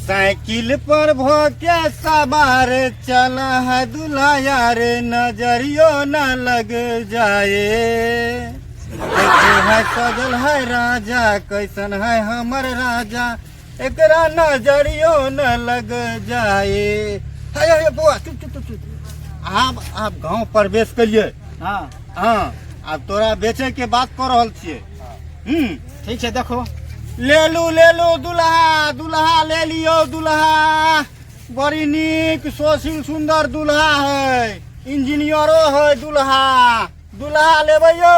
Cycle पर भोके सवार चला है दूल्हा यार, नजरियो न लग जाए। देखे है सजल है राजा, कैसन है हमर राजा, एकरा नजरियो न लग जाए। है बुआ चुप चुप चुप। आप गांव प्रवेश करिए। हाँ हाँ अब तोरा बेचे के बात कर रहल छिए। ठीक है, देखो ले लू दुल्हा, दुल्हा ले लियो दुल्हा। बड़ी नीक सोशील सुंदर दुल्हा है, इंजीनियरो है दुल्हा। दुल्हा लेबै यो,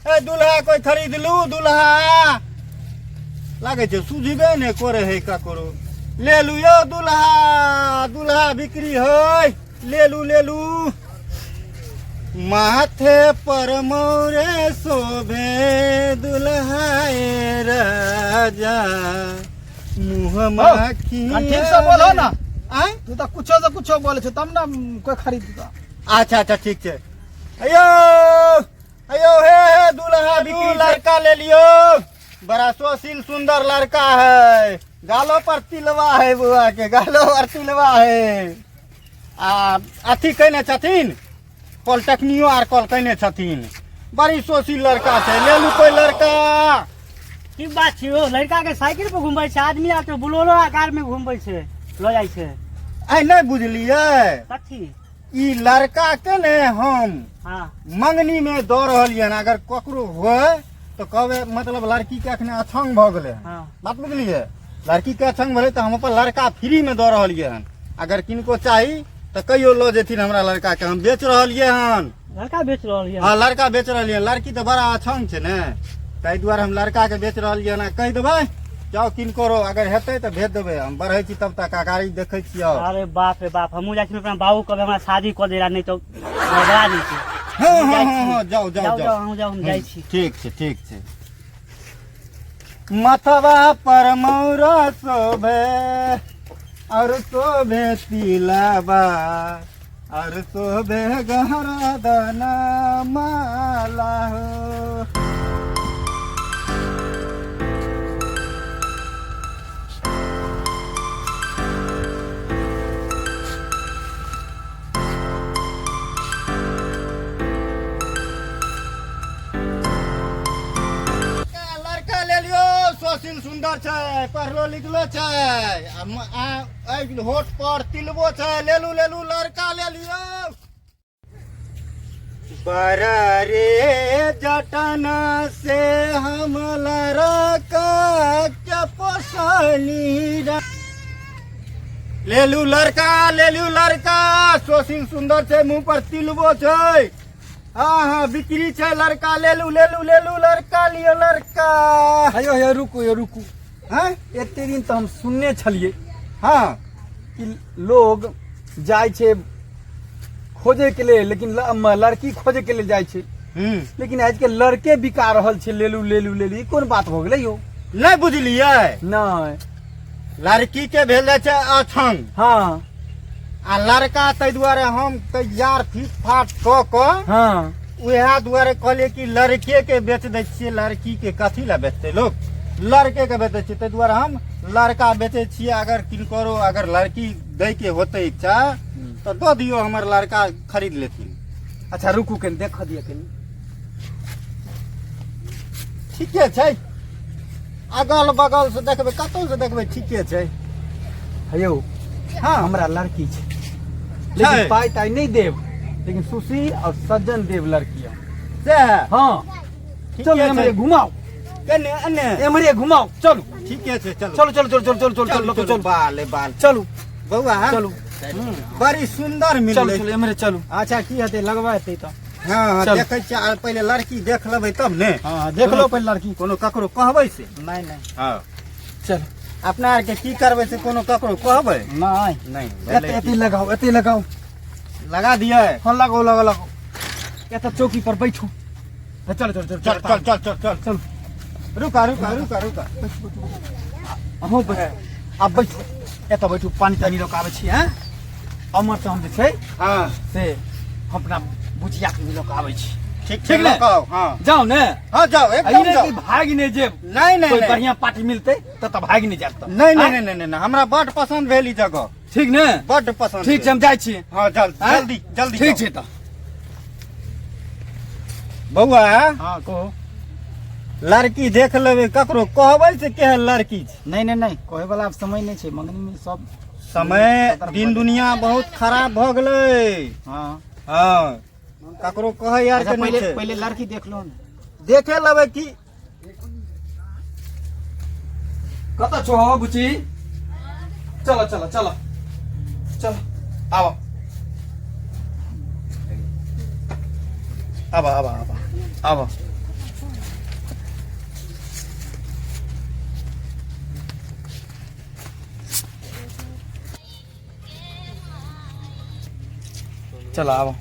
ए दुल्हा कोई खरीद लू दुल्हा। लागे छे सुझबे ने करे है ककरो। ले लू यो दुल्हा, दुल्हा बिक्री है। ले लू माथे पर मोरे शोभे दुल्हाए राजा, मुँह माखी। ठीक से बोलो ना। आय तू तो कुछो से कुछो बोले छे तब ना कोई खरीदता। अच्छा अच्छा ठीक है। अयो अयो हे दुल्हा बिक्री लड़का ले लियो। बड़ा सुशील सुंदर लड़का है, गालों पर तिलवा है बुआ के, गालों पर तिलवा है। अथी कहने छथिन पॉलिटेक्निको आर कॉल कहने छथिन। बड़ी सोशील लड़का है, ले लू कोई लड़का। की बात छै, ओ लड़का के साइकिल पे घुमबै छै, आदमी आके बोलेरो आ कार में घुमबै छै, ल जाइ छै। आई नहीं बुझलिए कथी ई लड़का के ने हम हाँ मंगनी में दऽ रहलियन। अगर ककरो होए तो कहबे मतलब लड़की के अखने अछंग भ गेले। हाँ बात बुझलिए, लड़की के अछंग भेले तो हम अपन लड़का फ्री में दऽ रहलिए हन। अगर किनको चाही तो कहियो लो जेथिन हमरा लड़का के, हम बेच रहलिए हन। लड़का बेच रहल है। हाँ लड़का बेच रहलिए। लड़की तो बड़ा अछंग छै ने, ताहि दुआरे हम लड़का के बेच रहलिए हन। कहि देबै जाओ किनको रो, अगर हेतै तो भेज देबै। हम बढ़ै छी तब तक अगाड़ी देखै छियै। अरे बाप रे बाप, हमहू जाइ छी अपना बाबू कहबै हमरा शादी कऽ देला, नहीं तो बर्बाद नहीं छै। हाँ जाओ जाओ जाओ। हम जाइ छी। ठीक छै ठीक छै। मथवा पर मौरा शोभे और शोभे तिलवा, और शोभे गहरा दाना माला हो। लड़का ले लियो, सोशील सुंदर छै, पढ़लो लिखलो छै, होठ पर तिलबो छै। ले लू लड़का ले लियो। बड़ा रे जटन से हम लड़का के पोसनी। ले लू लड़का, सोशील सुंदर छै, मुंह पर तिलबो छै। हाँ बिक्री छै लड़का। ले लू लड़का लियो लड़का। अयो रुकू। हाँ एते दिन तो हम सुनने छलिए हाँ कि लोग जाय छे खोजे के लिए, लेकिन लड़की खोजे के लिए जाय छे, लेकिन आज के लड़के बिका रहल छे। ले लू ई कोन बात हो गेलै यो? नहीं बुझलिए, नहीं लड़की के भेल छै अछंग। हाँ आ लड़का तै दुआरे हम तैयार फिट फाट क के हाँ उहे दुआरे कहलिए कि लड़के के बेच दै छियै। लड़की के कथी ला बेचते लोग, लड़के के बेचे छियै। तै दुआरे हम लड़का बेचे छियै। अगर किनको अगर लड़की दै के होते इच्छा तो दो दियो, हमर लड़का खरीद लेथिन। अच्छा रुकू के देख दिया के। ठीके छै, अगल बगल से देखबै, कतौ से देखबै ठीके छै। हेयो हाँ हमरा लड़की छे, लेकिन पाई ताई नहीं देव, लेकिन सुशील और सज्जन देव लड़की है। से हाँ चलो एमरे घुमाओ, कने अने एमरे घुमाओ, चलो। ठीके छै चलो चलो बाल चलो बउआ चलो। बड़ी सुंदर चलो मिललै। एमरे चलो। अच्छा की हेतै लगबाते तो। चल। देखै छियै, पहिले लड़की देख लेबै तब ने। हाँ देख लो पहले लड़की। कोनो ककरो कहबै से नहीं हाँ चल अपना आर के की करबै से कोनो ककरो कहबै नहीं नहीं। एते लगाओ। लगा दिए। हाँ लगाओ। या तो चौकी पर बैठो। चल रुका अहो अब बैठो, एत बैठो। पानी तानी रोकाबे छी। हैं अमर से हम जे छै हाँ से अपना बुचिया के लोग आवे छी। ठीक ठीक ने? लगाओ, हाँ जाओ ने हाँ जाओ एकदम अइने जाओ। कि भाग ने जे नहीं नहीं कोई नहीं बढ़िया पार्टी मिलते तो भाग नहीं जात नहीं नहीं नहीं नहीं नहीं, हमरा बड पसंद भेल ई जगह, ठीक ने बड पसंद ठीक छै भेल। हम जाइ छी हाँ जल्दी हाँ? जल्दी जल्दी ठीक जाओ। छै त बउआ हां को लड़की देख लेबै ककरो कहबै से केहन लड़की छै। नहीं नहीं नहीं कहे वाला अब समय नहीं छै मंगनी में सब समय दिन दुनिया बहुत खराब भ गेलै। हां हाँ ककरो कहै यार अच्छा के नहीं पहले छै। पहले लड़की देख लो ने देखे लेबै की कत छो हो बुची चलो चलो चलो चलो आओ अब अब अब अब चलो आओ